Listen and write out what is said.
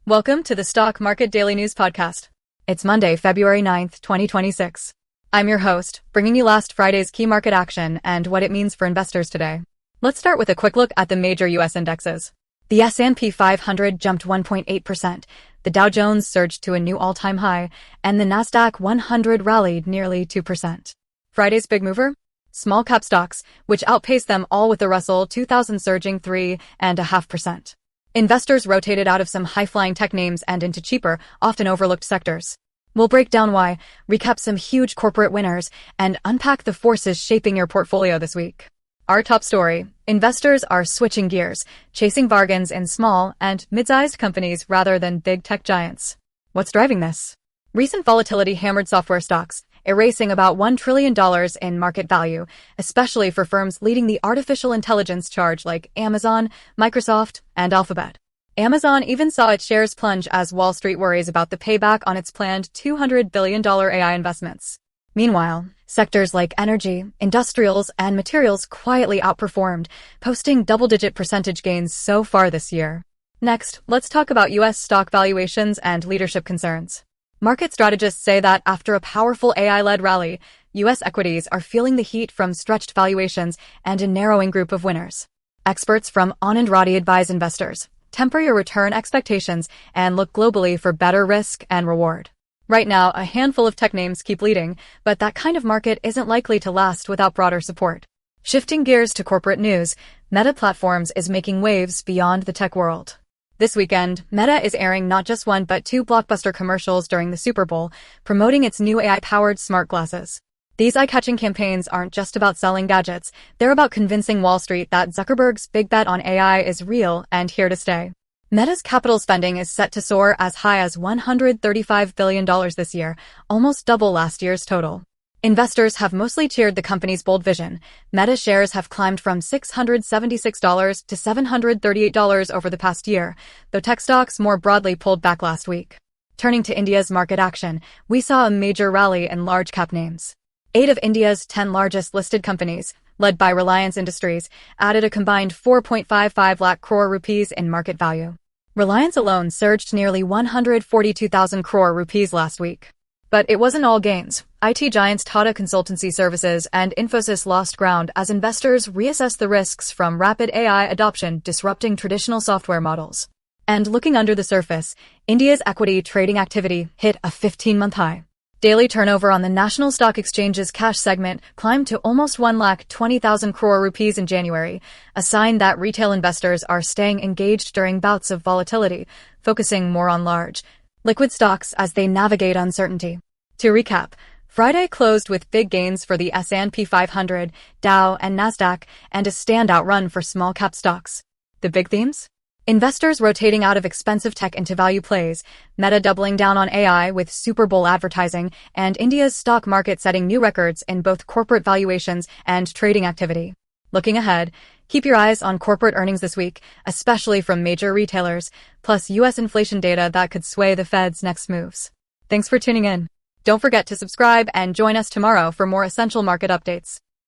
Welcome to the Stock Market Daily News Podcast. It's Monday, February 9th, 2026. I'm your host, bringing you last Friday's key market action and what it means for investors today. Let's start with a quick look at the major U.S. indexes. The S&P 500 jumped 1.8%, the Dow Jones surged to a new all-time high, and the Nasdaq 100 rallied nearly 2%. Friday's big mover? Small cap stocks, which outpaced them all with the Russell 2000 surging 3.5%. Investors rotated out of some high-flying tech names and into cheaper, often overlooked sectors. We'll break down why, recap some huge corporate winners, and unpack the forces shaping your portfolio this week. Our top story: investors are switching gears, chasing bargains in small and mid-sized companies rather than big tech giants. What's driving this? Recent volatility hammered software stocks, erasing about $1 trillion in market value, especially for firms leading the artificial intelligence charge like Amazon, Microsoft, and Alphabet. Amazon even saw its shares plunge as Wall Street worries about the payback on its planned $200 billion AI investments. Meanwhile, sectors like energy, industrials, and materials quietly outperformed, posting double-digit percentage gains so far this year. Next, let's talk about U.S. stock valuations and leadership concerns. Market strategists say that after a powerful AI-led rally, U.S. equities are feeling the heat from stretched valuations and a narrowing group of winners. Experts from On and Roddy advise investors: temper your return expectations and look globally for better risk and reward. Right now, a handful of tech names keep leading, but that kind of market isn't likely to last without broader support. Shifting gears to corporate news, Meta Platforms is making waves beyond the tech world. This weekend, Meta is airing not just one but two blockbuster commercials during the Super Bowl, promoting its new AI-powered smart glasses. These eye-catching campaigns aren't just about selling gadgets, they're about convincing Wall Street that Zuckerberg's big bet on AI is real and here to stay. Meta's capital spending is set to soar as high as $135 billion this year, almost double last year's total. Investors have mostly cheered the company's bold vision. Meta shares have climbed from $676 to $738 over the past year, though tech stocks more broadly pulled back last week. Turning to India's market action, we saw a major rally in large-cap names. 8 of India's 10 largest listed companies, led by Reliance Industries, added a combined 4.55 lakh crore rupees in market value. Reliance alone surged nearly 142,000 crore rupees last week. But it wasn't all gains. IT giants Tata Consultancy Services and Infosys lost ground as investors reassessed the risks from rapid AI adoption disrupting traditional software models. And looking under the surface, India's equity trading activity hit a 15-month high. Daily turnover on the National Stock Exchange's cash segment climbed to almost 1,20,000 crore rupees in January, a sign that retail investors are staying engaged during bouts of volatility, focusing more on large, liquid stocks as they navigate uncertainty. To recap, Friday closed with big gains for the S&P 500, Dow, and Nasdaq, and a standout run for small-cap stocks. The big themes? Investors rotating out of expensive tech into value plays, Meta doubling down on AI with Super Bowl advertising, and India's stock market setting new records in both corporate valuations and trading activity. Looking ahead, keep your eyes on corporate earnings this week, especially from major retailers, plus U.S. inflation data that could sway the Fed's next moves. Thanks for tuning in. Don't forget to subscribe and join us tomorrow for more essential market updates.